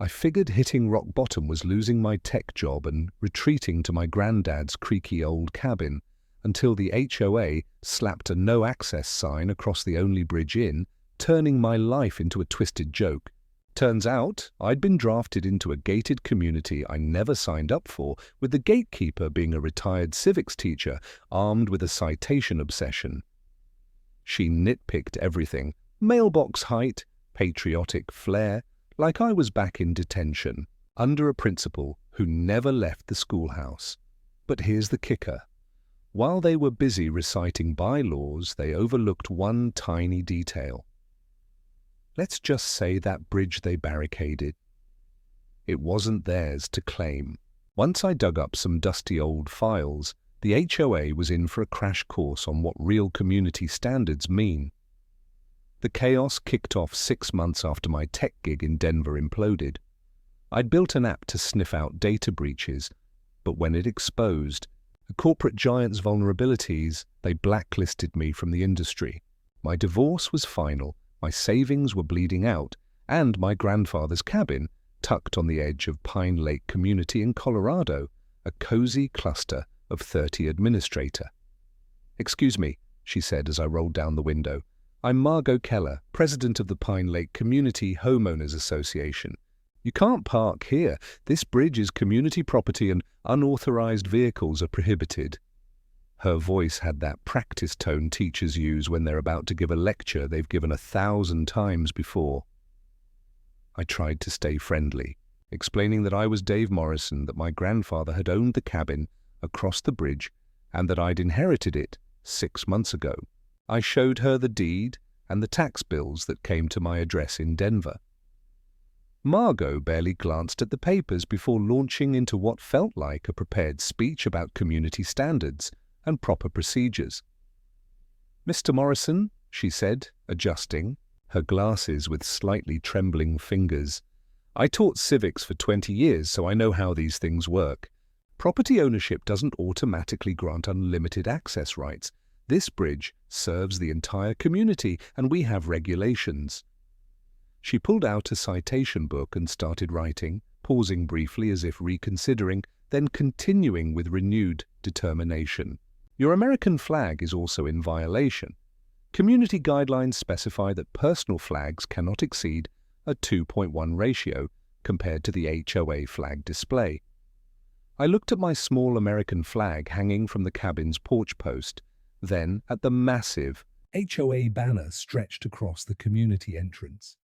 I figured hitting rock bottom was losing my tech job and retreating to my granddad's creaky old cabin until the HOA slapped a no-access sign across the only bridge in, turning my life into a twisted joke. Turns out, I'd been drafted into a gated community I never signed up for, with the gatekeeper being a retired civics teacher armed with a citation obsession. She nitpicked everything: mailbox height, patriotic flair, like I was back in detention, under a principal who never left the schoolhouse. But here's the kicker. While they were busy reciting bylaws, they overlooked one tiny detail. Let's just say that bridge they barricaded. It wasn't theirs to claim. Once I dug up some dusty old files, the HOA was in for a crash course on what real community standards mean. The chaos kicked off 6 months after my tech gig in Denver imploded. I'd built an app to sniff out data breaches, but when it exposed the corporate giant's vulnerabilities, they blacklisted me from the industry. My divorce was final, my savings were bleeding out, and my grandfather's cabin, tucked on the edge of Pine Lake Community in Colorado, a cozy cluster of 30 administrator. "Excuse me," she said as I rolled down the window. "I'm Margot Keller, president of the Pine Lake Community Homeowners Association. You can't park here. This bridge is community property and unauthorized vehicles are prohibited." Her voice had that practice tone teachers use when they're about to give a lecture they've given 1,000 times before. I tried to stay friendly, explaining that I was Dave Morrison, that my grandfather had owned the cabin across the bridge and that I'd inherited it 6 months ago. I showed her the deed and the tax bills that came to my address in Denver. Margot barely glanced at the papers before launching into what felt like a prepared speech about community standards and proper procedures. "Mr. Morrison," she said, adjusting her glasses with slightly trembling fingers, "I taught civics for 20 years, so I know how these things work. Property ownership doesn't automatically grant unlimited access rights. This bridge serves the entire community, and we have regulations." She pulled out a citation book and started writing, pausing briefly as if reconsidering, then continuing with renewed determination. "Your American flag is also in violation. Community guidelines specify that personal flags cannot exceed a 2.1 ratio compared to the HOA flag display." I looked at my small American flag hanging from the cabin's porch post, then at the massive HOA banner stretched across the community entrance.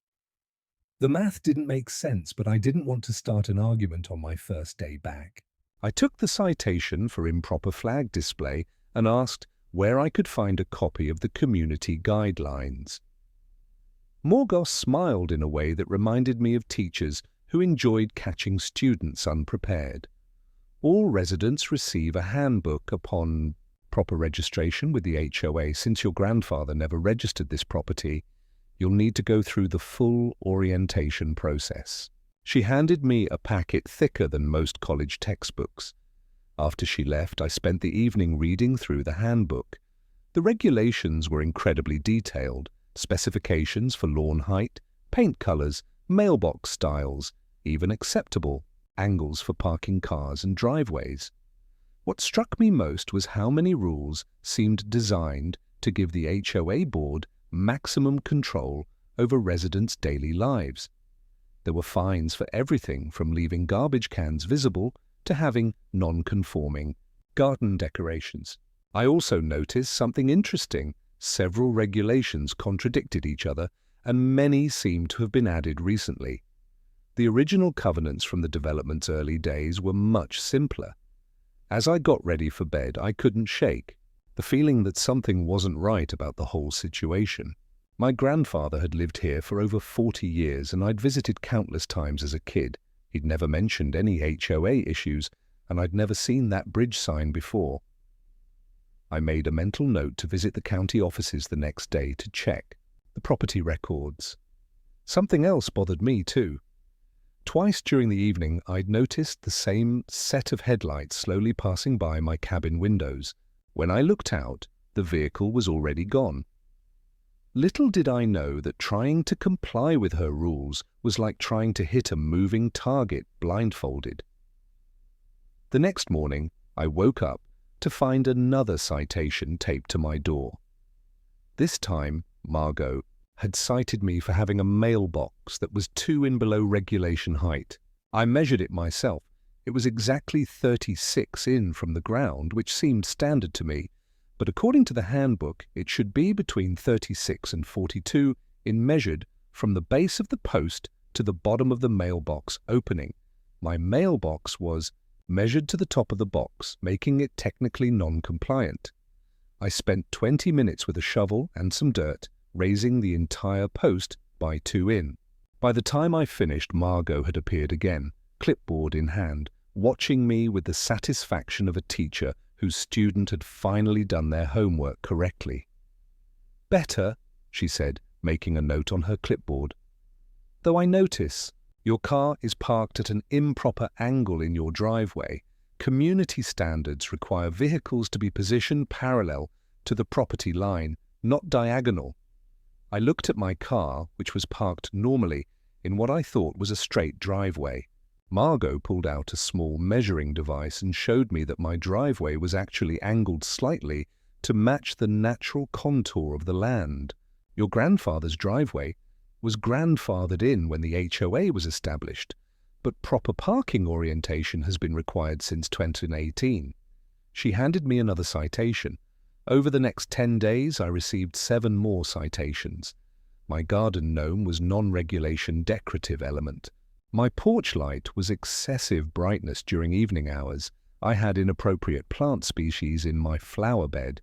The math didn't make sense, but I didn't want to start an argument on my first day back. I took the citation for improper flag display and asked where I could find a copy of the community guidelines. Margot smiled in a way that reminded me of teachers who enjoyed catching students unprepared. "All residents receive a handbook upon proper registration with the HOA. Since your grandfather never registered this property, you'll need to go through the full orientation process." She handed me a packet thicker than most college textbooks. After she left, I spent the evening reading through the handbook. The regulations were incredibly detailed: specifications for lawn height, paint colors, mailbox styles, even acceptable angles for parking cars and driveways. What struck me most was how many rules seemed designed to give the HOA board maximum control over residents' daily lives. There were fines for everything from leaving garbage cans visible to having non-conforming garden decorations. I also noticed something interesting. Several regulations contradicted each other, and many seemed to have been added recently. The original covenants from the development's early days were much simpler. As I got ready for bed, I couldn't shake the feeling that something wasn't right about the whole situation. My grandfather had lived here for over 40 years, and I'd visited countless times as a kid. He'd never mentioned any HOA issues, and I'd never seen that bridge sign before. I made a mental note to visit the county offices the next day to check the property records. Something else bothered me too. Twice during the evening, I'd noticed the same set of headlights slowly passing by my cabin windows. When I looked out, the vehicle was already gone. Little did I know that trying to comply with her rules was like trying to hit a moving target blindfolded. The next morning, I woke up to find another citation taped to my door. This time, Margot had cited me for having a mailbox that was 2 in below regulation height. I measured it myself. It was exactly 36 in from the ground, which seemed standard to me, but according to the handbook, it should be between 36 and 42 in measured from the base of the post to the bottom of the mailbox opening. My mailbox was measured to the top of the box, making it technically non-compliant. I spent 20 minutes with a shovel and some dirt, raising the entire post by 2 in. By the time I finished, Margot had appeared again, clipboard in hand, watching me with the satisfaction of a teacher whose student had finally done their homework correctly. "Better," she said, making a note on her clipboard. "Though I notice your car is parked at an improper angle in your driveway. Community standards require vehicles to be positioned parallel to the property line, not diagonal." I looked at my car, which was parked normally in what I thought was a straight driveway. Margot pulled out a small measuring device and showed me that my driveway was actually angled slightly to match the natural contour of the land. "Your grandfather's driveway was grandfathered in when the HOA was established, but proper parking orientation has been required since 2018. She handed me another citation. Over the next 10 days, I received 7 more citations. My garden gnome was non-regulation decorative element. My porch light was excessive brightness during evening hours. I had inappropriate plant species in my flower bed.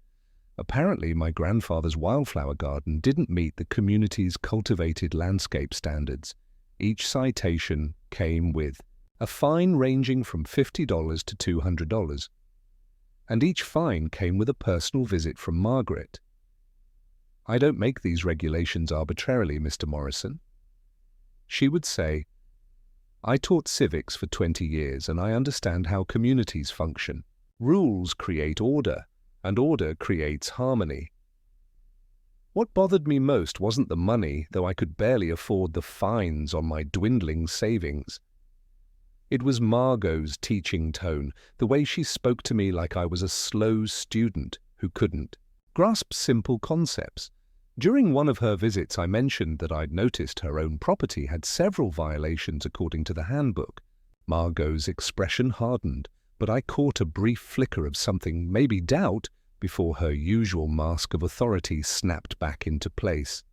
Apparently, my grandfather's wildflower garden didn't meet the community's cultivated landscape standards. Each citation came with a fine ranging from $50 to $200. And each fine came with a personal visit from Margaret. "I don't make these regulations arbitrarily, Mr. Morrison." She would say, "I taught civics for 20 years and I understand how communities function. Rules create order, and order creates harmony." What bothered me most wasn't the money, though I could barely afford the fines on my dwindling savings. It was Margot's teaching tone, the way she spoke to me like I was a slow student who couldn't grasp simple concepts. During one of her visits, I mentioned that I'd noticed her own property had several violations according to the handbook. Margot's expression hardened, but I caught a brief flicker of something, maybe doubt, before her usual mask of authority snapped back into place.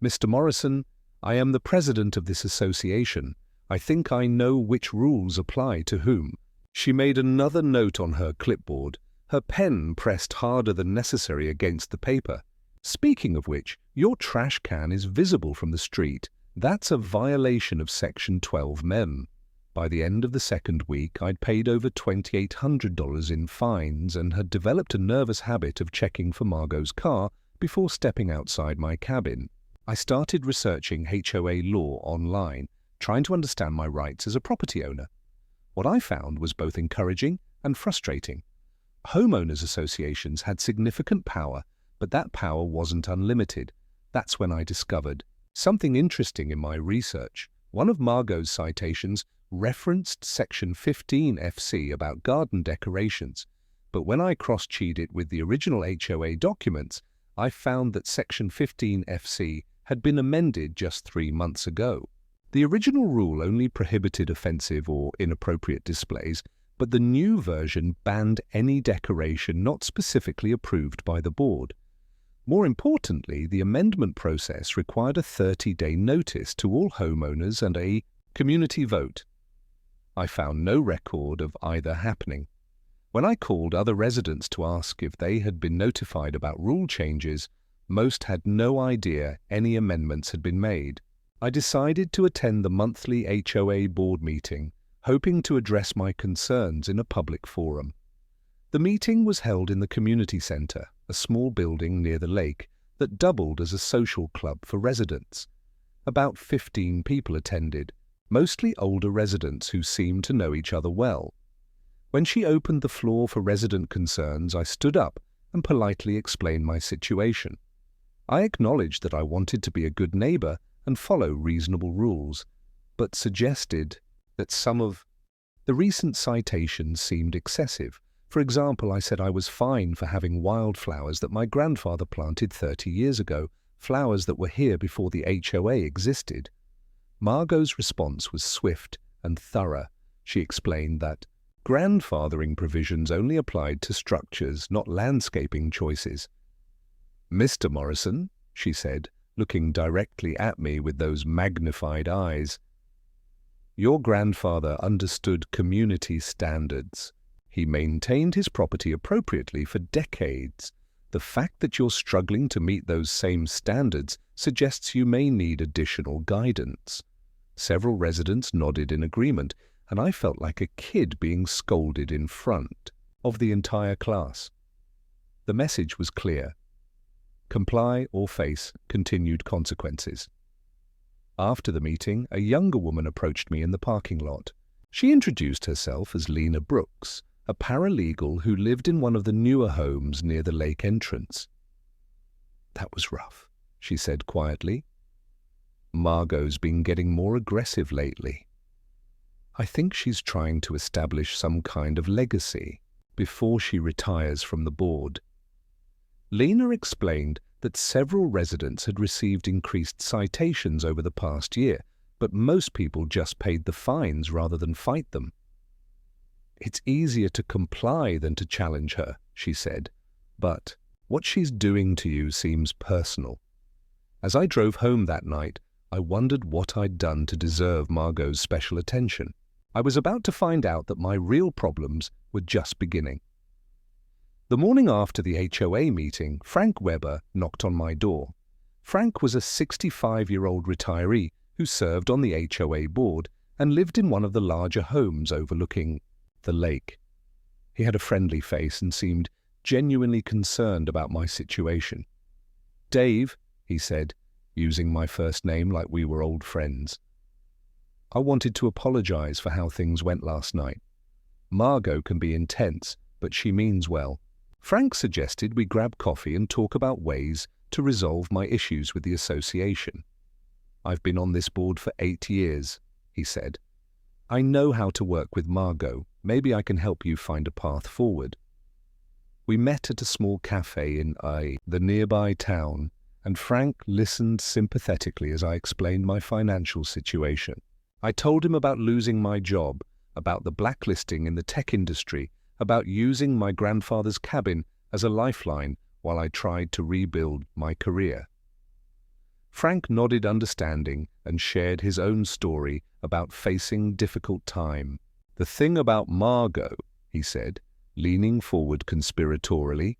"Mr. Morrison, I am the president of this association. I think I know which rules apply to whom." She made another note on her clipboard, her pen pressed harder than necessary against the paper. "Speaking of which, your trash can is visible from the street. That's a violation of Section 12 Mem. By the end of the second week, I'd paid over $2,800 in fines and had developed a nervous habit of checking for Margot's car before stepping outside my cabin. I started researching HOA law online, trying to understand my rights as a property owner. What I found was both encouraging and frustrating. Homeowners associations had significant power, but that power wasn't unlimited. That's when I discovered something interesting in my research. One of Margot's citations referenced Section 15 FC about garden decorations, but when I cross-checked it with the original HOA documents, I found that Section 15 FC had been amended just 3 months ago. The original rule only prohibited offensive or inappropriate displays, but the new version banned any decoration not specifically approved by the board. More importantly, the amendment process required a 30-day notice to all homeowners and a community vote. I found no record of either happening. When I called other residents to ask if they had been notified about rule changes, most had no idea any amendments had been made. I decided to attend the monthly HOA board meeting, hoping to address my concerns in a public forum. The meeting was held in the community center, a small building near the lake that doubled as a social club for residents. About 15 people attended, mostly older residents who seemed to know each other well. When she opened the floor for resident concerns, I stood up and politely explained my situation. I acknowledged that I wanted to be a good neighbor and follow reasonable rules, but suggested that some of the recent citations seemed excessive. For example, I said I was fine for having wildflowers that my grandfather planted 30 years ago, flowers that were here before the HOA existed. Margot's response was swift and thorough. She explained that grandfathering provisions only applied to structures, not landscaping choices. "Mr. Morrison," she said, looking directly at me with those magnified eyes, "your grandfather understood community standards. He maintained his property appropriately for decades. The fact that you're struggling to meet those same standards suggests you may need additional guidance." Several residents nodded in agreement, and I felt like a kid being scolded in front of the entire class. The message was clear. Comply or face continued consequences. After the meeting, a younger woman approached me in the parking lot. She introduced herself as Lena Brooks, a paralegal who lived in one of the newer homes near the lake entrance. "That was rough," she said quietly. "Margot's been getting more aggressive lately. I think she's trying to establish some kind of legacy before she retires from the board." Lena explained that several residents had received increased citations over the past year, but most people just paid the fines rather than fight them. "It's easier to comply than to challenge her," she said, "but what she's doing to you seems personal." As I drove home that night, I wondered what I'd done to deserve Margot's special attention. I was about to find out that my real problems were just beginning. The morning after the HOA meeting, Frank Weber knocked on my door. Frank was a 65-year-old retiree who served on the HOA board and lived in one of the larger homes overlooking the lake. He had a friendly face and seemed genuinely concerned about my situation. "Dave," he said, using my first name like we were old friends, "I wanted to apologize for how things went last night. Margot can be intense, but she means well." Frank suggested we grab coffee and talk about ways to resolve my issues with the association. "I've been on this board for 8 years, he said. "I know how to work with Margot. Maybe I can help you find a path forward." We met at a small cafe in the nearby town, and Frank listened sympathetically as I explained my financial situation. I told him about losing my job, about the blacklisting in the tech industry, about using my grandfather's cabin as a lifeline while I tried to rebuild my career. Frank nodded understanding and shared his own story about facing difficult time. "The thing about Margot," he said, leaning forward conspiratorially,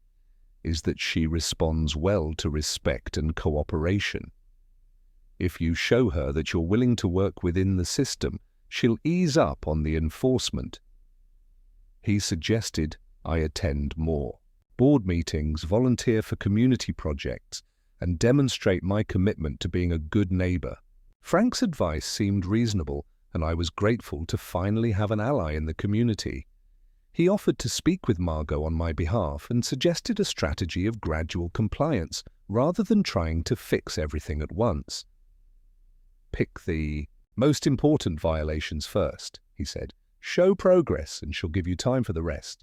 "is that she responds well to respect and cooperation. If you show her that you're willing to work within the system, she'll ease up on the enforcement." He suggested I attend more board meetings, volunteer for community projects, and demonstrate my commitment to being a good neighbor. Frank's advice seemed reasonable, and I was grateful to finally have an ally in the community. He offered to speak with Margot on my behalf and suggested a strategy of gradual compliance rather than trying to fix everything at once. "Pick the most important violations first," he said. "Show progress and she'll give you time for the rest."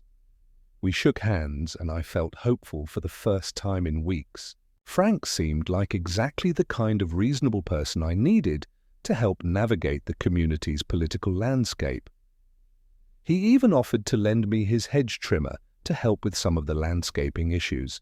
We shook hands and I felt hopeful for the first time in weeks. Frank seemed like exactly the kind of reasonable person I needed to help navigate the community's political landscape. He even offered to lend me his hedge trimmer to help with some of the landscaping issues.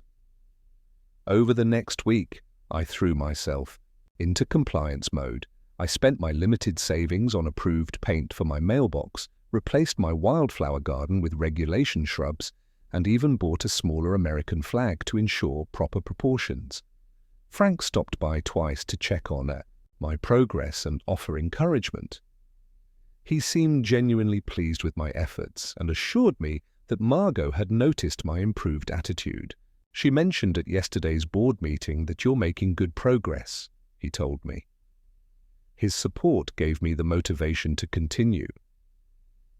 Over the next week, I threw myself into compliance mode. I spent my limited savings on approved paint for my mailbox, replaced my wildflower garden with regulation shrubs, and even bought a smaller American flag to ensure proper proportions. Frank stopped by twice to check on my progress and offer encouragement. He seemed genuinely pleased with my efforts and assured me that Margot had noticed my improved attitude. "She mentioned at yesterday's board meeting that you're making good progress," he told me. His support gave me the motivation to continue.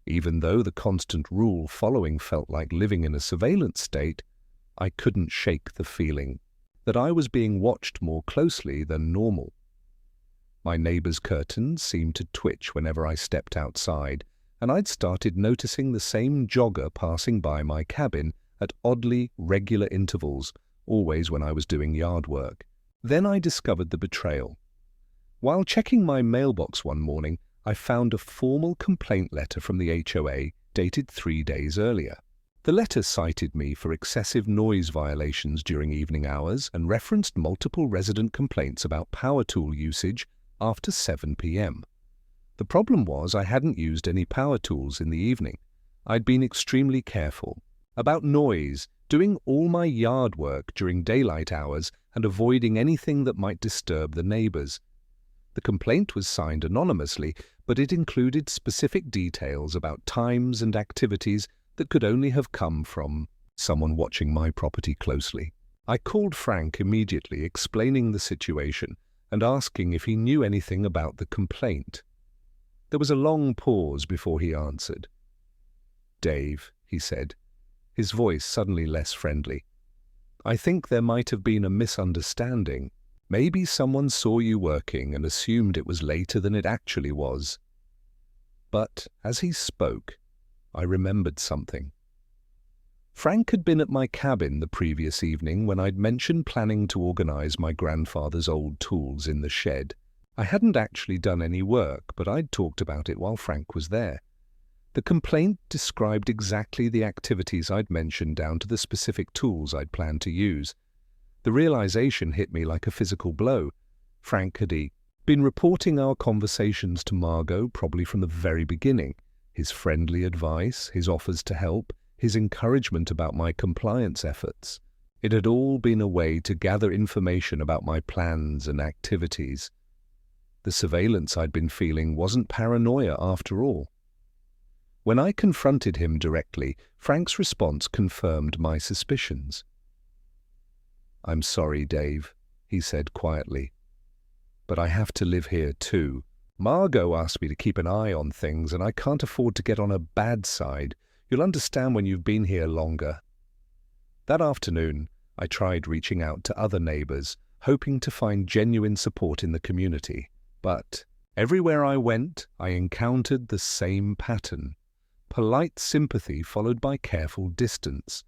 Even though the constant rule following felt like living in a surveillance state, I couldn't shake the feeling that I was being watched more closely than normal. My neighbor's curtains seemed to twitch whenever I stepped outside, and I'd started noticing the same jogger passing by my cabin at oddly regular intervals, always when I was doing yard work. Then I discovered the betrayal. While checking my mailbox one morning, I found a formal complaint letter from the HOA dated 3 days earlier. The letter cited me for excessive noise violations during evening hours and referenced multiple resident complaints about power tool usage after 7 p.m. The problem was I hadn't used any power tools in the evening. I'd been extremely careful about noise, doing all my yard work during daylight hours and avoiding anything that might disturb the neighbors. The complaint was signed anonymously, but it included specific details about times and activities that could only have come from someone watching my property closely. I called Frank immediately, explaining the situation and asking if he knew anything about the complaint. There was a long pause before he answered. "Dave," he said, his voice suddenly less friendly, "I think there might have been a misunderstanding. Maybe someone saw you working and assumed it was later than it actually was." But as he spoke, I remembered something. Frank had been at my cabin the previous evening when I'd mentioned planning to organize my grandfather's old tools in the shed. I hadn't actually done any work, but I'd talked about it while Frank was there. The complaint described exactly the activities I'd mentioned down to the specific tools I'd planned to use. The realization hit me like a physical blow. Frank had been reporting our conversations to Margot probably from the very beginning. His friendly advice, his offers to help, his encouragement about my compliance efforts. It had all been a way to gather information about my plans and activities. The surveillance I'd been feeling wasn't paranoia after all. When I confronted him directly, Frank's response confirmed my suspicions. "I'm sorry, Dave," he said quietly, "but I have to live here too. Margot asked me to keep an eye on things, and I can't afford to get on her bad side. You'll understand when you've been here longer." That afternoon, I tried reaching out to other neighbors, hoping to find genuine support in the community. But everywhere I went, I encountered the same pattern. Polite sympathy followed by careful distance.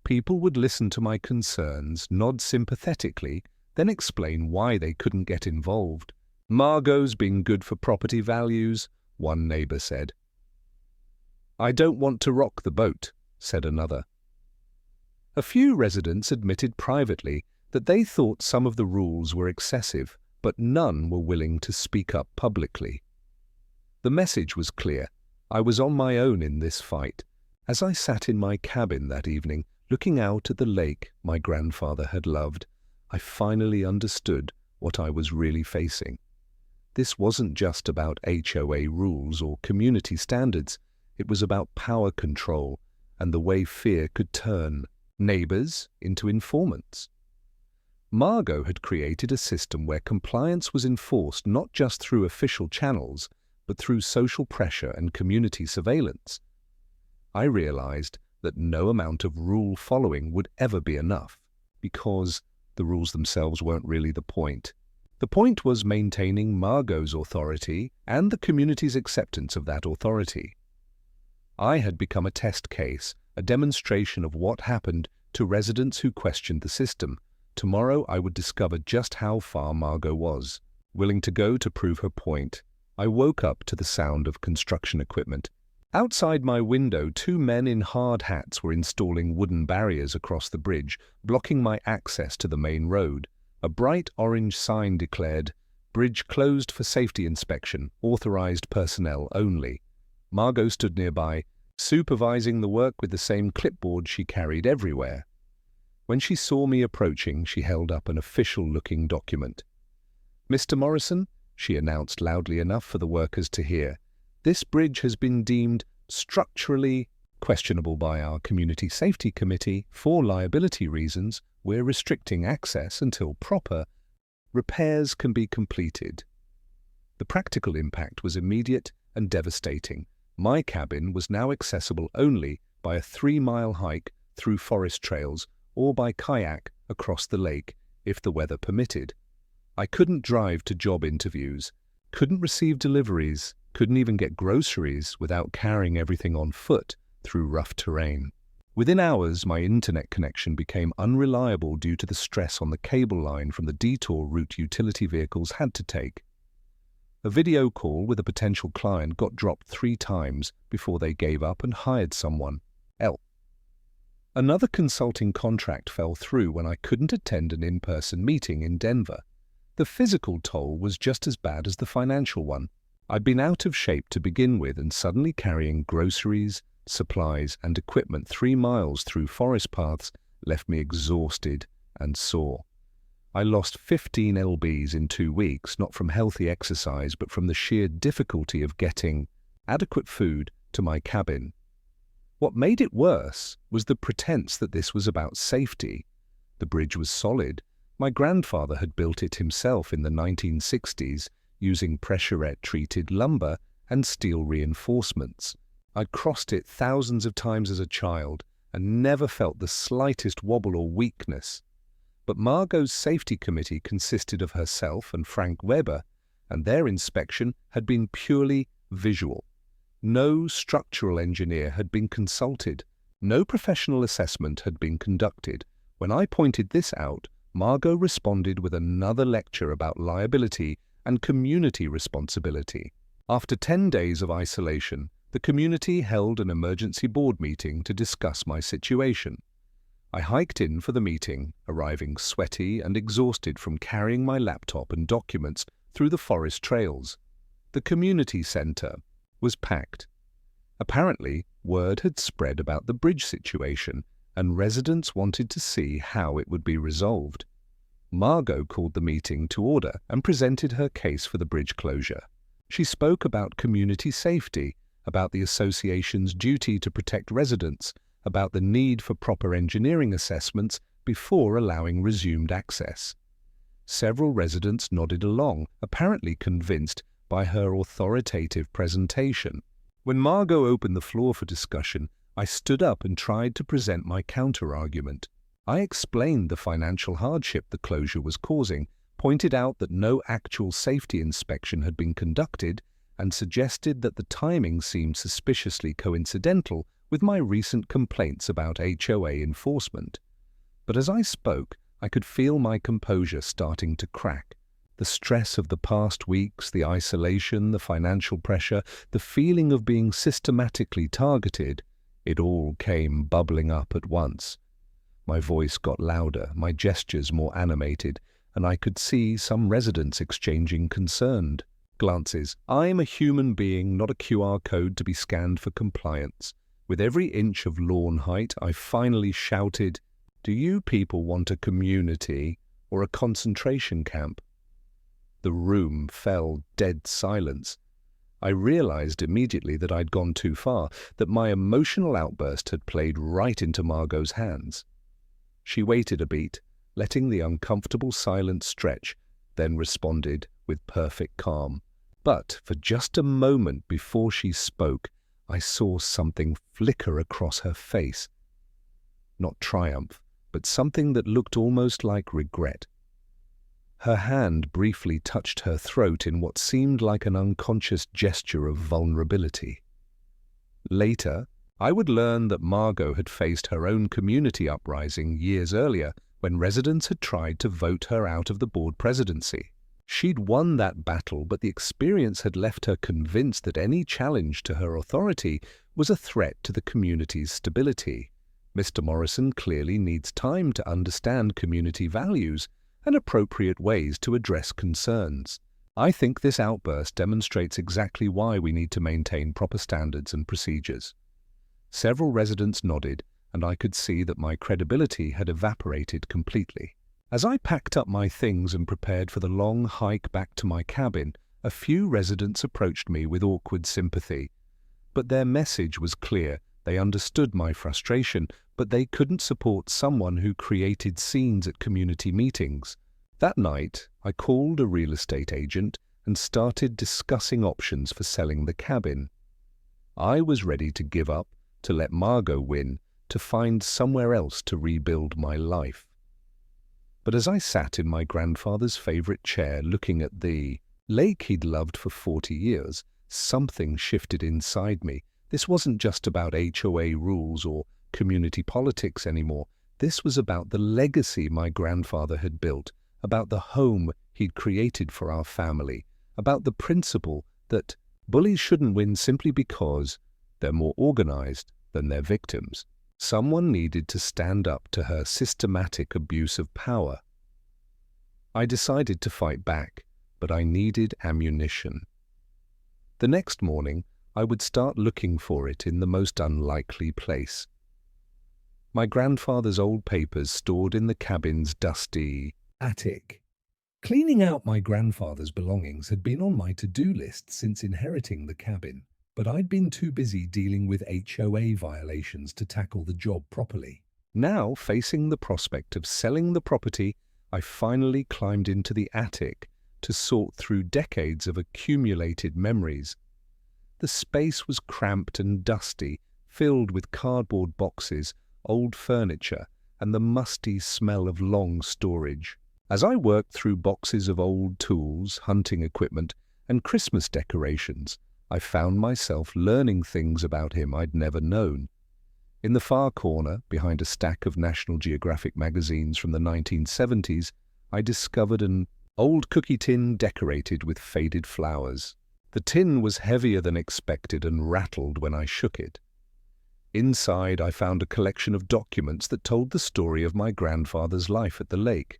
People would listen to my concerns, nod sympathetically, then explain why they couldn't get involved. "Margot's been good for property values," one neighbor said. "I don't want to rock the boat," said another. A few residents admitted privately that they thought some of the rules were excessive, but none were willing to speak up publicly. The message was clear. I was on my own in this fight. As I sat in my cabin that evening, looking out at the lake my grandfather had loved, I finally understood what I was really facing. This wasn't just about HOA rules or community standards. It was about power control and the way fear could turn neighbors into informants. Margot had created a system where compliance was enforced not just through official channels, but through social pressure and community surveillance. I realized that no amount of rule following would ever be enough, because the rules themselves weren't really the point. The point was maintaining Margot's authority and the community's acceptance of that authority. I had become a test case, a demonstration of what happened to residents who questioned the system. Tomorrow I would discover just how far Margot was willing to go to prove her point. I woke up to the sound of construction equipment. Outside my window, 2 men in hard hats were installing wooden barriers across the bridge, blocking my access to the main road. A bright orange sign declared, "Bridge closed for safety inspection, authorized personnel only." Margot stood nearby, supervising the work with the same clipboard she carried everywhere. When she saw me approaching, she held up an official-looking document. "Mr. Morrison," she announced loudly enough for the workers to hear, "this bridge has been deemed structurally questionable by our Community Safety Committee. For liability reasons, we're restricting access until proper repairs can be completed." The practical impact was immediate and devastating. My cabin was now accessible only by a 3-mile hike through forest trails or by kayak across the lake if the weather permitted. I couldn't drive to job interviews, couldn't receive deliveries, couldn't even get groceries without carrying everything on foot through rough terrain. Within hours, my internet connection became unreliable due to the stress on the cable line from the detour route utility vehicles had to take. A video call with a potential client got dropped 3 times before they gave up and hired someone else. Another consulting contract fell through when I couldn't attend an in-person meeting in Denver. The physical toll was just as bad as the financial one. I'd been out of shape to begin with, and suddenly carrying groceries, supplies, and equipment 3 miles through forest paths left me exhausted and sore. I lost 15 lbs in 2 weeks, not from healthy exercise, but from the sheer difficulty of getting adequate food to my cabin. What made it worse was the pretense that this was about safety. The bridge was solid. My grandfather had built it himself in the 1960s using pressure-treated lumber and steel reinforcements. I'd crossed it thousands of times as a child and never felt the slightest wobble or weakness. But Margot's safety committee consisted of herself and Frank Weber, and their inspection had been purely visual. No structural engineer had been consulted. No professional assessment had been conducted. When I pointed this out, Margot responded with another lecture about liability and community responsibility. After 10 days of isolation, the community held an emergency board meeting to discuss my situation. I hiked in for the meeting, arriving sweaty and exhausted from carrying my laptop and documents through the forest trails. The community center was packed. Apparently, word had spread about the bridge situation, and residents wanted to see how it would be resolved. Margot called the meeting to order and presented her case for the bridge closure. She spoke about community safety, about the association's duty to protect residents, about the need for proper engineering assessments before allowing resumed access. Several residents nodded along, apparently convinced by her authoritative presentation. When Margot opened the floor for discussion, I stood up and tried to present my counter-argument. I explained the financial hardship the closure was causing, pointed out that no actual safety inspection had been conducted, and suggested that the timing seemed suspiciously coincidental with my recent complaints about HOA enforcement. But as I spoke, I could feel my composure starting to crack. The stress of the past weeks, the isolation, the financial pressure, the feeling of being systematically targeted, it all came bubbling up at once. My voice got louder, my gestures more animated, and I could see some residents exchanging concerned glances. I'm a human being, not a QR code to be scanned for compliance. With every inch of lawn height, I finally shouted, "Do you people want a community or a concentration camp?" The room fell dead silence. I realized immediately that I'd gone too far, that my emotional outburst had played right into Margot's hands. She waited a beat, letting the uncomfortable silence stretch, then responded with perfect calm. But for just a moment before she spoke, I saw something flicker across her face. Not triumph, but something that looked almost like regret. Her hand briefly touched her throat in what seemed like an unconscious gesture of vulnerability. Later, I would learn that Margot had faced her own community uprising years earlier when residents had tried to vote her out of the board presidency. She'd won that battle, but the experience had left her convinced that any challenge to her authority was a threat to the community's stability. Mr. Morrison clearly needs time to understand community values and appropriate ways to address concerns. I think this outburst demonstrates exactly why we need to maintain proper standards and procedures. Several residents nodded, and I could see that my credibility had evaporated completely. As I packed up my things and prepared for the long hike back to my cabin, a few residents approached me with awkward sympathy. But their message was clear. They understood my frustration, but they couldn't support someone who created scenes at community meetings. That night, I called a real estate agent and started discussing options for selling the cabin. I was ready to give up, to let Margot win, to find somewhere else to rebuild my life. But as I sat in my grandfather's favorite chair looking at the lake he'd loved for 40 years, something shifted inside me. This wasn't just about HOA rules or community politics anymore. This was about the legacy my grandfather had built, about the home he'd created for our family, about the principle that bullies shouldn't win simply because they're more organized than their victims. Someone needed to stand up to her systematic abuse of power. I decided to fight back, but I needed ammunition. The next morning, I would start looking for it in the most unlikely place. My grandfather's old papers stored in the cabin's dusty attic. Cleaning out my grandfather's belongings had been on my to-do list since inheriting the cabin, but I'd been too busy dealing with HOA violations to tackle the job properly. Now, facing the prospect of selling the property, I finally climbed into the attic to sort through decades of accumulated memories. The space was cramped and dusty, filled with cardboard boxes, old furniture, and the musty smell of long storage. As I worked through boxes of old tools, hunting equipment, and Christmas decorations, I found myself learning things about him I'd never known. In the far corner, behind a stack of National Geographic magazines from the 1970s, I discovered an old cookie tin decorated with faded flowers. The tin was heavier than expected and rattled when I shook it. Inside, I found a collection of documents that told the story of my grandfather's life at the lake.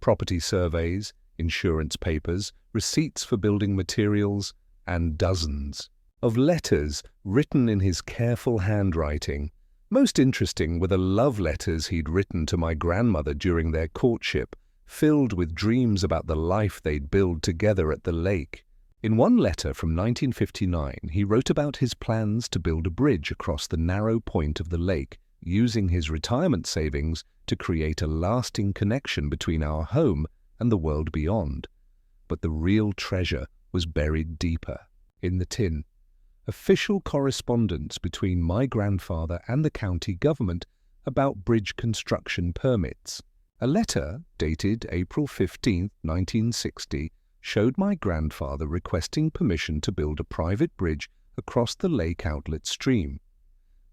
Property surveys, insurance papers, receipts for building materials, and dozens of letters written in his careful handwriting. Most interesting were the love letters he'd written to my grandmother during their courtship, filled with dreams about the life they'd build together at the lake. In one letter from 1959, he wrote about his plans to build a bridge across the narrow point of the lake, using his retirement savings to create a lasting connection between our home and the world beyond. But the real treasure was buried deeper, in the tin. Official correspondence between my grandfather and the county government about bridge construction permits. A letter, dated April 15, 1960, showed my grandfather requesting permission to build a private bridge across the lake outlet stream.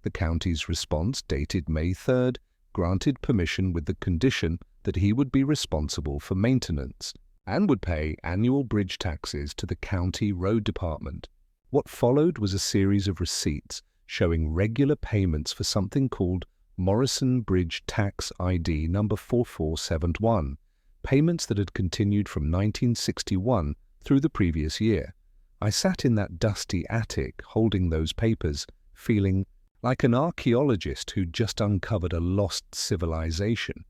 The county's response, dated May 3rd, granted permission with the condition that he would be responsible for maintenance and would pay annual bridge taxes to the county road department. What followed was a series of receipts showing regular payments for something called Morrison Bridge Tax ID number 4471, payments that had continued from 1961 through the previous year. I sat in that dusty attic holding those papers, feeling like an archaeologist who'd just uncovered a lost civilization.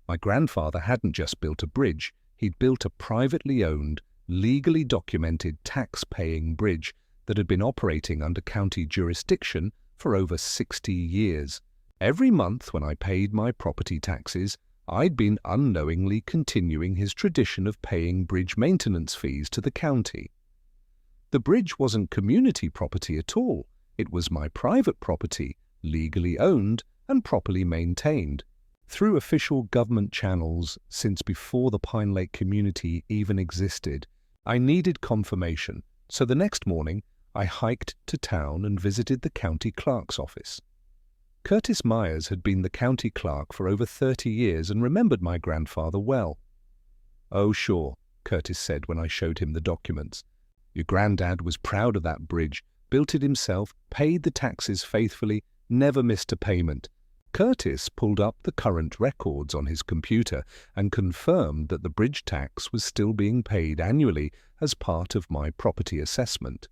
My grandfather hadn't just built a bridge, he'd built a privately owned, legally documented tax-paying bridge that had been operating under county jurisdiction for over 60 years. Every month when I paid my property taxes, I'd been unknowingly continuing his tradition of paying bridge maintenance fees to the county. The bridge wasn't community property at all. It was my private property, legally owned and properly maintained. Through official government channels since before the Pine Lake community even existed, I needed confirmation, so the next morning I hiked to town and visited the county clerk's office. Curtis Myers had been the county clerk for over 30 years and remembered my grandfather well. "Oh, sure," Curtis said when I showed him the documents. "Your granddad was proud of that bridge, built it himself, paid the taxes faithfully, never missed a payment." Curtis pulled up the current records on his computer and confirmed that the bridge tax was still being paid annually as part of my property assessment.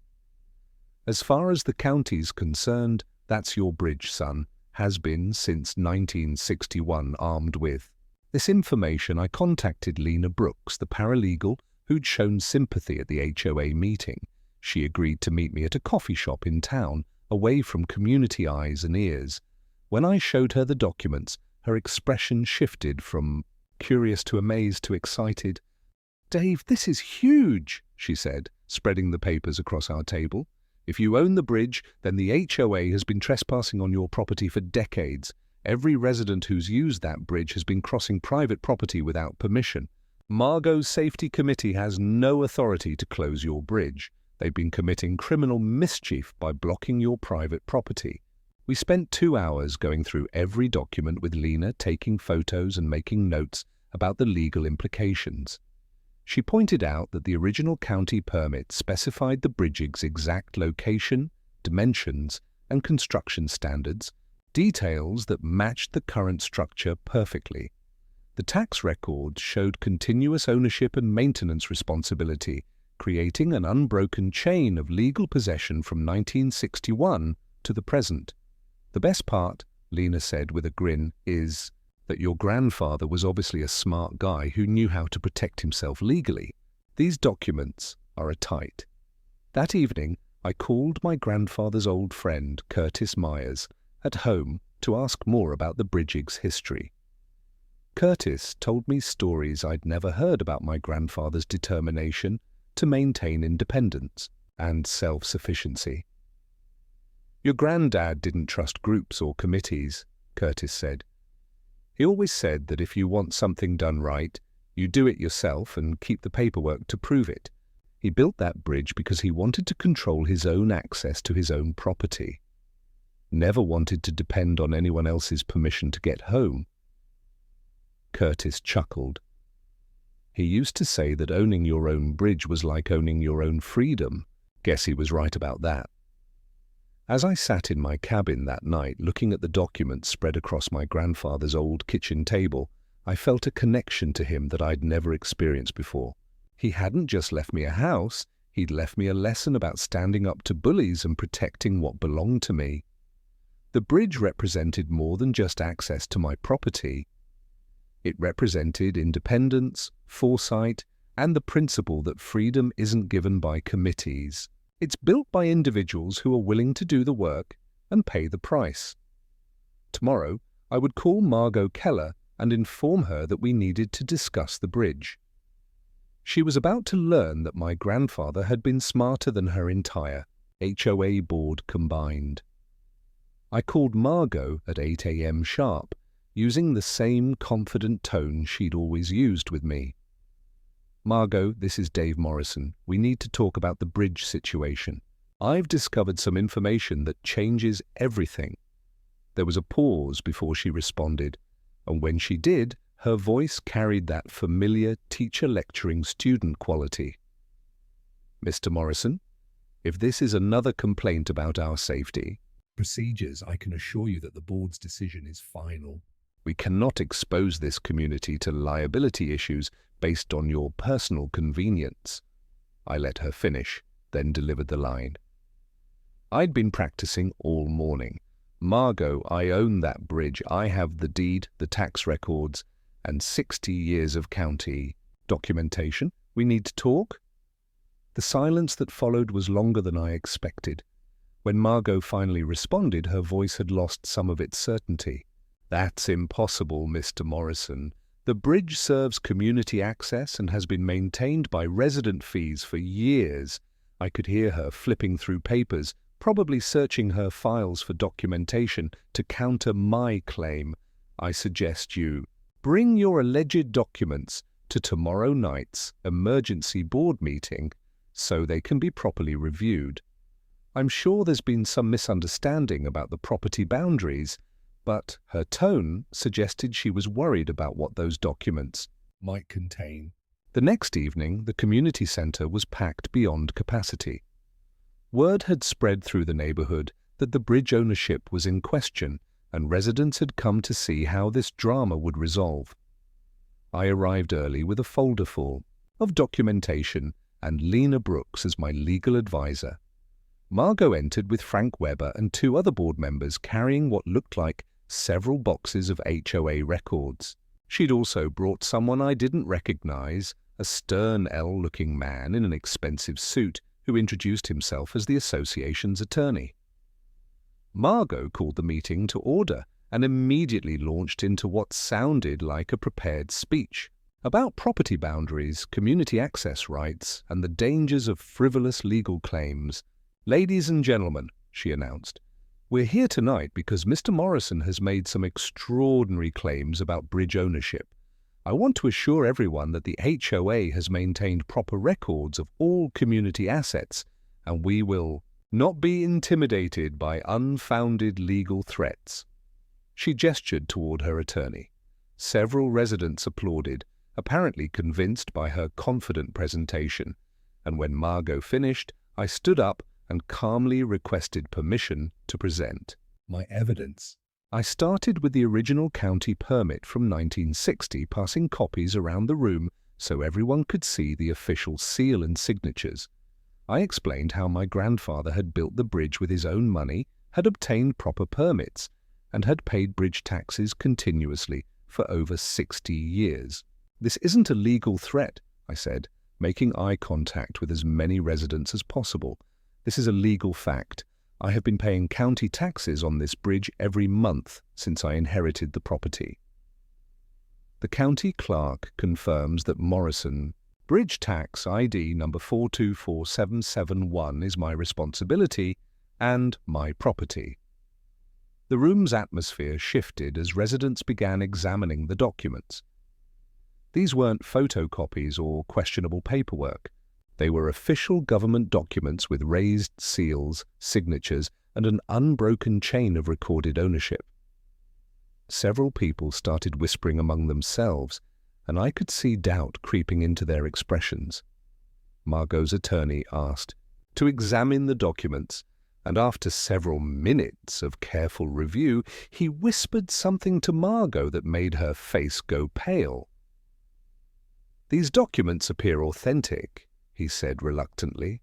"As far as the county's concerned, that's your bridge, son. Has been since 1961, armed with." This information, I contacted Lena Brooks, the paralegal who'd shown sympathy at the HOA meeting. She agreed to meet me at a coffee shop in town, away from community eyes and ears. When I showed her the documents, her expression shifted from curious to amazed to excited. "Dave, this is huge," she said, spreading the papers across our table. "If you own the bridge, then the HOA has been trespassing on your property for decades. Every resident who's used that bridge has been crossing private property without permission. Margot's safety committee has no authority to close your bridge. They've been committing criminal mischief by blocking your private property. We spent 2 hours going through every document with Lena, taking photos and making notes about the legal implications. She pointed out that the original county permit specified the bridge's exact location, dimensions, and construction standards, details that matched the current structure perfectly. The tax records showed continuous ownership and maintenance responsibility, creating an unbroken chain of legal possession from 1961 to the present. The best part, Lena said with a grin, is that your grandfather was obviously a smart guy who knew how to protect himself legally. These documents are airtight. That evening, I called my grandfather's old friend, Curtis Myers, at home to ask more about the bridge's history. Curtis told me stories I'd never heard about my grandfather's determination to maintain independence and self-sufficiency. Your granddad didn't trust groups or committees, Curtis said. He always said that if you want something done right, you do it yourself and keep the paperwork to prove it. He built that bridge because he wanted to control his own access to his own property. Never wanted to depend on anyone else's permission to get home. Curtis chuckled. He used to say that owning your own bridge was like owning your own freedom. Guess he was right about that. As I sat in my cabin that night looking at the documents spread across my grandfather's old kitchen table, I felt a connection to him that I'd never experienced before. He hadn't just left me a house, he'd left me a lesson about standing up to bullies and protecting what belonged to me. The bridge represented more than just access to my property. It represented independence, foresight, and the principle that freedom isn't given by committees. It's built by individuals who are willing to do the work and pay the price. Tomorrow, I would call Margot Keller and inform her that we needed to discuss the bridge. She was about to learn that my grandfather had been smarter than her entire HOA board combined. I called Margot at 8 a.m. sharp, using the same confident tone she'd always used with me. Margot, this is Dave Morrison. We need to talk about the bridge situation. I've discovered some information that changes everything. There was a pause before she responded, and when she did, her voice carried that familiar teacher-lecturing student quality. Mr. Morrison, if this is another complaint about our safety procedures, I can assure you that the board's decision is final. We cannot expose this community to liability issues based on your personal convenience. I let her finish, then delivered the line. I'd been practicing all morning. Margot, I own that bridge. I have the deed, the tax records, and 60 years of county documentation. We need to talk? The silence that followed was longer than I expected. When Margot finally responded, her voice had lost some of its certainty. That's impossible, Mr. Morrison. The bridge serves community access and has been maintained by resident fees for years. I could hear her flipping through papers, probably searching her files for documentation to counter my claim. I suggest you bring your alleged documents to tomorrow night's emergency board meeting so they can be properly reviewed. I'm sure there's been some misunderstanding about the property boundaries, but her tone suggested she was worried about what those documents might contain. The next evening, the community center was packed beyond capacity. Word had spread through the neighborhood that the bridge ownership was in question, and residents had come to see how this drama would resolve. I arrived early with a folder full of documentation and Lena Brooks as my legal advisor. Margot entered with Frank Weber and 2 other board members carrying what looked like several boxes of HOA records. She'd also brought someone I didn't recognize, a stern L-looking man in an expensive suit who introduced himself as the association's attorney. Margot called the meeting to order and immediately launched into what sounded like a prepared speech about property boundaries, community access rights, and the dangers of frivolous legal claims. Ladies and gentlemen, she announced, We're here tonight because Mr. Morrison has made some extraordinary claims about bridge ownership. I want to assure everyone that the HOA has maintained proper records of all community assets, and we will not be intimidated by unfounded legal threats." She gestured toward her attorney. Several residents applauded, apparently convinced by her confident presentation, and when Margot finished, I stood up and calmly requested permission to present my evidence. I started with the original county permit from 1960, passing copies around the room so everyone could see the official seal and signatures. I explained how my grandfather had built the bridge with his own money, had obtained proper permits, and had paid bridge taxes continuously for over 60 years. "This isn't a legal threat," I said, making eye contact with as many residents as possible. "This is a legal fact. I have been paying county taxes on this bridge every month since I inherited the property." The county clerk confirms that Morrison Bridge Tax ID number 424771 is my responsibility and my property. The room's atmosphere shifted as residents began examining the documents. These weren't photocopies or questionable paperwork. They were official government documents with raised seals, signatures, and an unbroken chain of recorded ownership. Several people started whispering among themselves, and I could see doubt creeping into their expressions. Margot's attorney asked to examine the documents, and after several minutes of careful review, he whispered something to Margot that made her face go pale. "These documents appear authentic," he said reluctantly,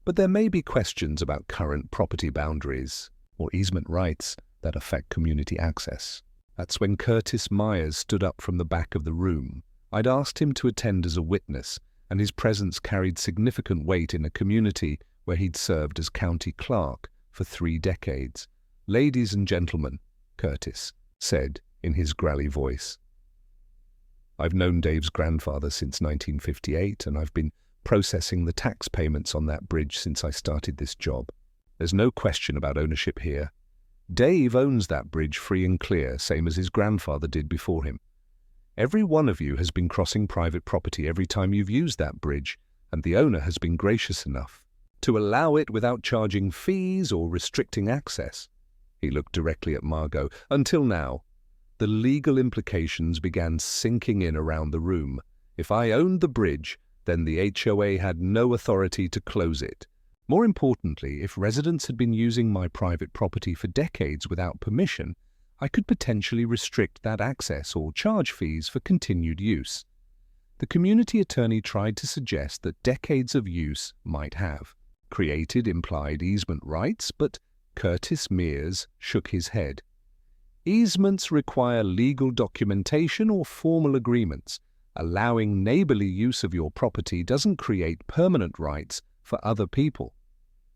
"but there may be questions about current property boundaries or easement rights that affect community access." That's when Curtis Myers stood up from the back of the room. I'd asked him to attend as a witness, and his presence carried significant weight in a community where he'd served as county clerk for 3 decades. "Ladies and gentlemen," Curtis said in his growly voice, "I've known Dave's grandfather since 1958, and I've been processing the tax payments on that bridge since I started this job. There's no question about ownership here. Dave owns that bridge free and clear, same as his grandfather did before him. Every one of you has been crossing private property every time you've used that bridge, and the owner has been gracious enough to allow it without charging fees or restricting access." He looked directly at Margot. "Until now. The legal implications began sinking in around the room. If I owned the bridge, then the HOA had no authority to close it. More importantly, if residents had been using my private property for decades without permission, I could potentially restrict that access or charge fees for continued use." The community attorney tried to suggest that decades of use might have created implied easement rights, but Curtis Myers shook his head. "Easements require legal documentation or formal agreements. Allowing neighborly use of your property doesn't create permanent rights for other people."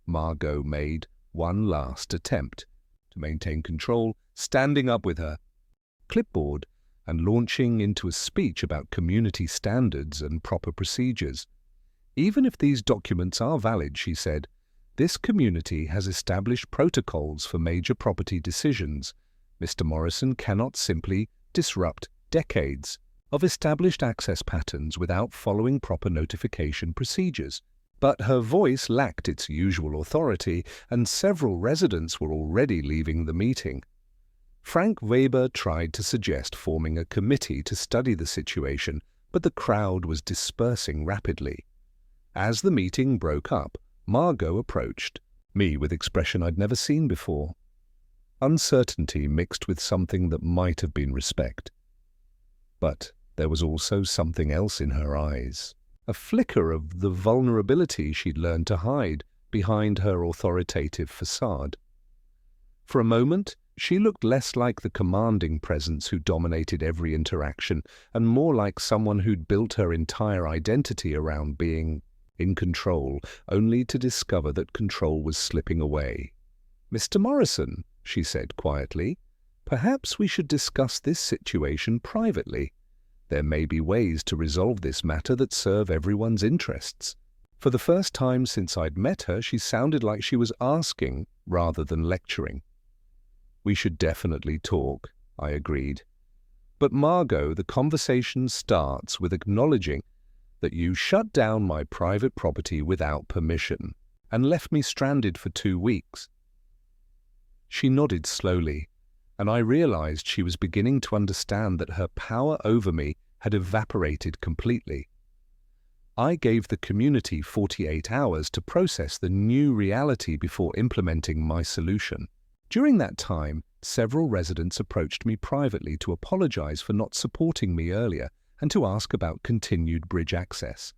Margot made one last attempt to maintain control, standing up with her clipboard and launching into a speech about community standards and proper procedures. "Even if these documents are valid," she said, "this community has established protocols for major property decisions. Mr. Morrison cannot simply disrupt decades of established access patterns without following proper notification procedures." But her voice lacked its usual authority, and several residents were already leaving the meeting. Frank Weber tried to suggest forming a committee to study the situation, but the crowd was dispersing rapidly. As the meeting broke up, Margot approached me with expression I'd never seen before. Uncertainty mixed with something that might have been respect. But there was also something else in her eyes. A flicker of the vulnerability she'd learned to hide behind her authoritative facade. For a moment, she looked less like the commanding presence who dominated every interaction, and more like someone who'd built her entire identity around being in control, only to discover that control was slipping away. "Mr. Morrison," she said quietly, "perhaps we should discuss this situation privately. There may be ways to resolve this matter that serve everyone's interests." For the first time since I'd met her, she sounded like she was asking rather than lecturing. We should definitely talk, I agreed. But Margot, the conversation starts with acknowledging that you shut down my private property without permission and left me stranded for 2 weeks. She nodded slowly, and I realized she was beginning to understand that her power over me had evaporated completely. I gave the community 48 hours to process the new reality before implementing my solution. During that time, several residents approached me privately to apologize for not supporting me earlier and to ask about continued bridge access.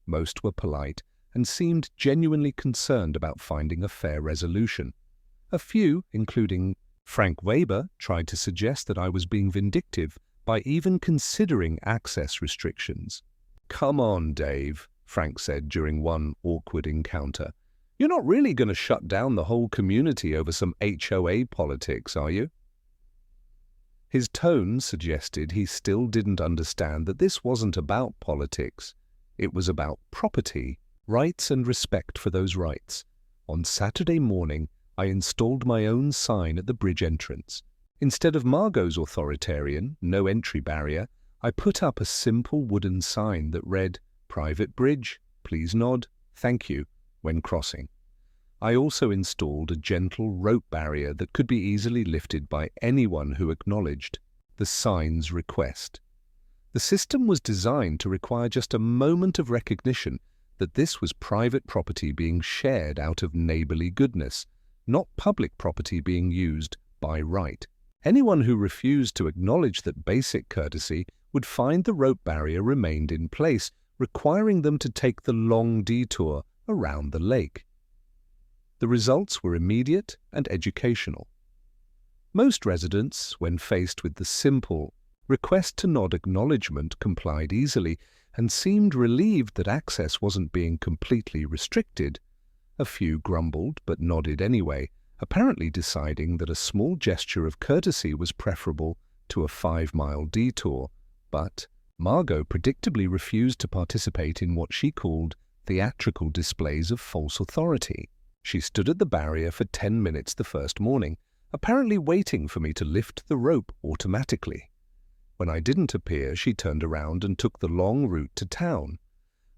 Most were polite and seemed genuinely concerned about finding a fair resolution. A few, including Frank Weber, tried to suggest that I was being vindictive by even considering access restrictions. "Come on, Dave," Frank said during one awkward encounter. "You're not really going to shut down the whole community over some HOA politics, are you?" His tone suggested he still didn't understand that this wasn't about politics. It was about property, rights and respect for those rights. On Saturday morning, I installed my own sign at the bridge entrance. Instead of Margot's authoritarian, no entry barrier, I put up a simple wooden sign that read, "Private bridge, please nod, thank you," when crossing. I also installed a gentle rope barrier that could be easily lifted by anyone who acknowledged the sign's request. The system was designed to require just a moment of recognition that this was private property being shared out of neighborly goodness, not public property being used by right. Anyone who refused to acknowledge that basic courtesy would find the rope barrier remained in place, requiring them to take the long detour around the lake. The results were immediate and educational. Most residents, when faced with the simple request to nod acknowledgement, complied easily and seemed relieved that access wasn't being completely restricted. A few grumbled but nodded anyway, apparently deciding that a small gesture of courtesy was preferable to a 5-mile detour. But Margot predictably refused to participate in what she called theatrical displays of false authority. She stood at the barrier for 10 minutes the first morning, apparently waiting for me to lift the rope automatically. When I didn't appear, she turned around and took the long route to town.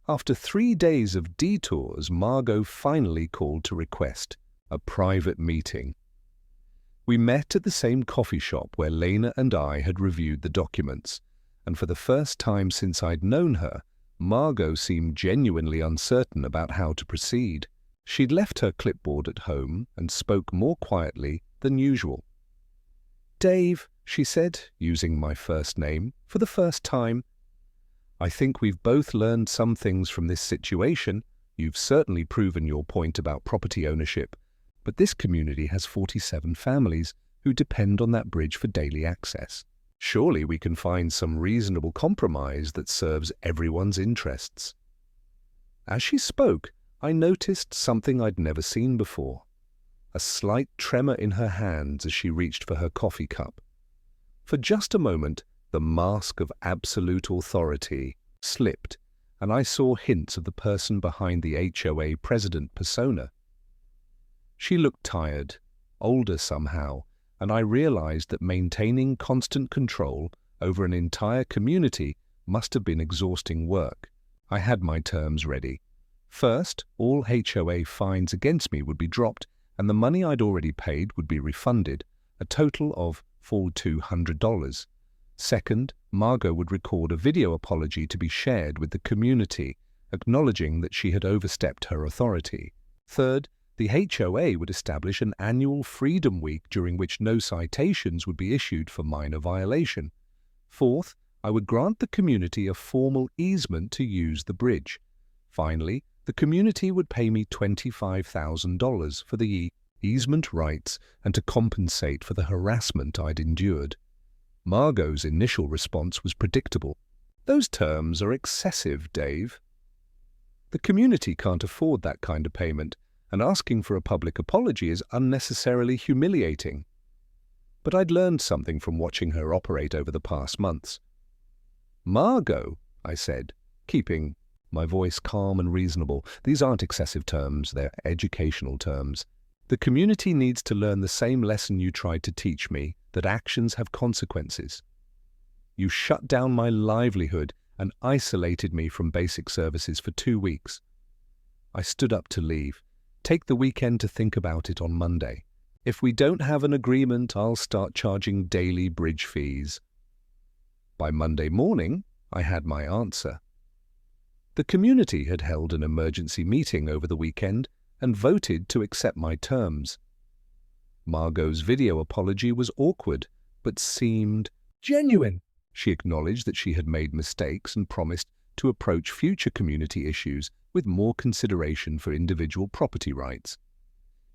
After 3 days of detours, Margot finally called to request a private meeting. We met at the same coffee shop where Lena and I had reviewed the documents, and for the first time since I'd known her, Margot seemed genuinely uncertain about how to proceed. She'd left her clipboard at home and spoke more quietly than usual. "Dave," she said, using my first name for the first time, "I think we've both learned some things from this situation. You've certainly proven your point about property ownership, but this community has 47 families who depend on that bridge for daily access. Surely we can find some reasonable compromise that serves everyone's interests." As she spoke, I noticed something I'd never seen before. A slight tremor in her hands as she reached for her coffee cup. For just a moment, the mask of absolute authority slipped, and I saw hints of the person behind the HOA president persona. She looked tired, older somehow, and I realized that maintaining constant control over an entire community must have been exhausting work. I had my terms ready. First, all HOA fines against me would be dropped, and the money I'd already paid would be refunded, a total of $200. Second, Margot would record a video apology to be shared with the community, acknowledging that she had overstepped her authority. Third, the HOA would establish an annual Freedom Week during which no citations would be issued for minor violation. Fourth, I would grant the community a formal easement to use the bridge. Finally, the community would pay me $25,000 for the easement rights and to compensate for the harassment I'd endured. Margot's initial response was predictable. "Those terms are excessive, Dave. The community can't afford that kind of payment, and asking for a public apology is unnecessarily humiliating." But I'd learned something from watching her operate over the past months. "Margot," I said, keeping my voice calm and reasonable, "these aren't excessive terms, they're educational terms. The community needs to learn the same lesson you tried to teach me, that actions have consequences. You shut down my livelihood and isolated me from basic services for 2 weeks. I stood up to leave. Take the weekend to think about it on Monday. If we don't have an agreement, I'll start charging daily bridge fees. By Monday morning, I had my answer. The community had held an emergency meeting over the weekend and voted to accept my terms. Margot's video apology was awkward, but seemed genuine. She acknowledged that she had made mistakes and promised to approach future community issues with more consideration for individual property rights.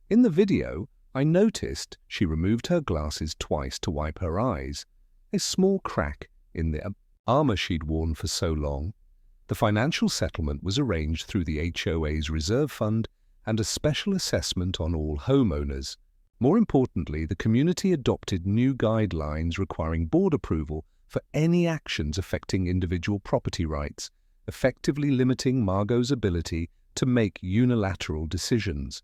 In the video, I noticed she removed her glasses twice to wipe her eyes, a small crack in the armor she'd worn for so long. The financial settlement was arranged through the HOA's reserve fund and a special assessment on all homeowners. More importantly, the community adopted new guidelines requiring board approval for any actions affecting individual property rights, effectively limiting Margot's ability to make unilateral decisions.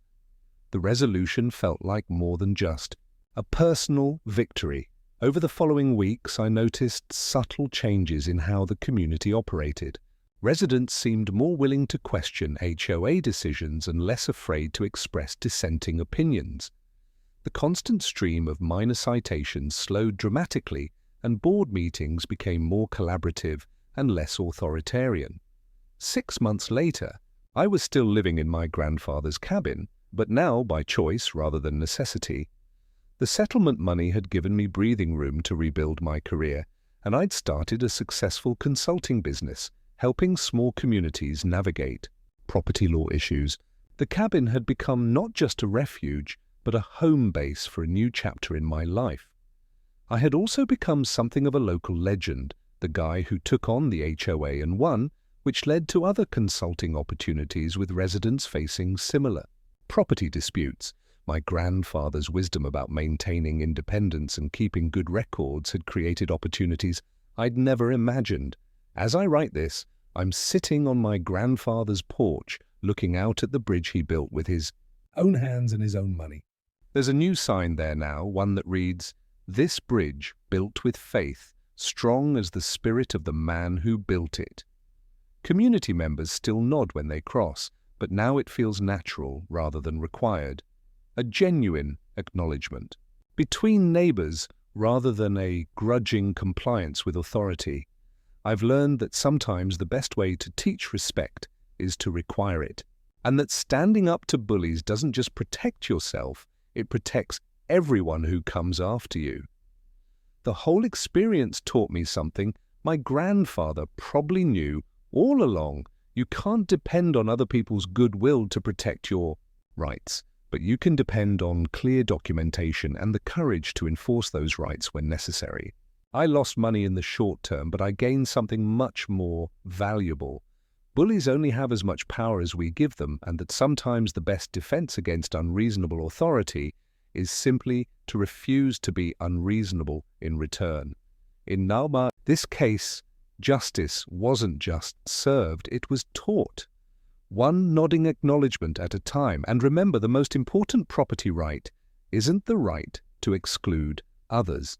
The resolution felt like more than just a personal victory. Over the following weeks, I noticed subtle changes in how the community operated. Residents seemed more willing to question HOA decisions and less afraid to express dissenting opinions. The constant stream of minor citations slowed dramatically, and board meetings became more collaborative and less authoritarian. 6 months later, I was still living in my grandfather's cabin, but now by choice rather than necessity. The settlement money had given me breathing room to rebuild my career, and I'd started a successful consulting business, helping small communities navigate property law issues. The cabin had become not just a refuge, but a home base for a new chapter in my life. I had also become something of a local legend, the guy who took on the HOA and won, which led to other consulting opportunities with residents facing similar property disputes. My grandfather's wisdom about maintaining independence and keeping good records had created opportunities I'd never imagined. As I write this, I'm sitting on my grandfather's porch, looking out at the bridge he built with his own hands and his own money. There's a new sign there now, one that reads, "This bridge built with faith, strong as the spirit of the man who built it." Community members still nod when they cross, but now it feels natural rather than required. A genuine acknowledgement. Between neighbors rather than a grudging compliance with authority. I've learned that sometimes the best way to teach respect is to require it, and that standing up to bullies doesn't just protect yourself, it protects everyone who comes after you. The whole experience taught me something my grandfather probably knew all along. You can't depend on other people's goodwill to protect your rights, but you can depend on clear documentation and the courage to enforce those rights when necessary. I lost money in the short term, but I gained something much more valuable. Bullies only have as much power as we give them, and that sometimes the best defense against unreasonable authority is simply to refuse to be unreasonable in return. In Nalma, this case, justice wasn't just served, it was taught. One nodding acknowledgement at a time, and remember, the most important property right isn't the right to exclude others.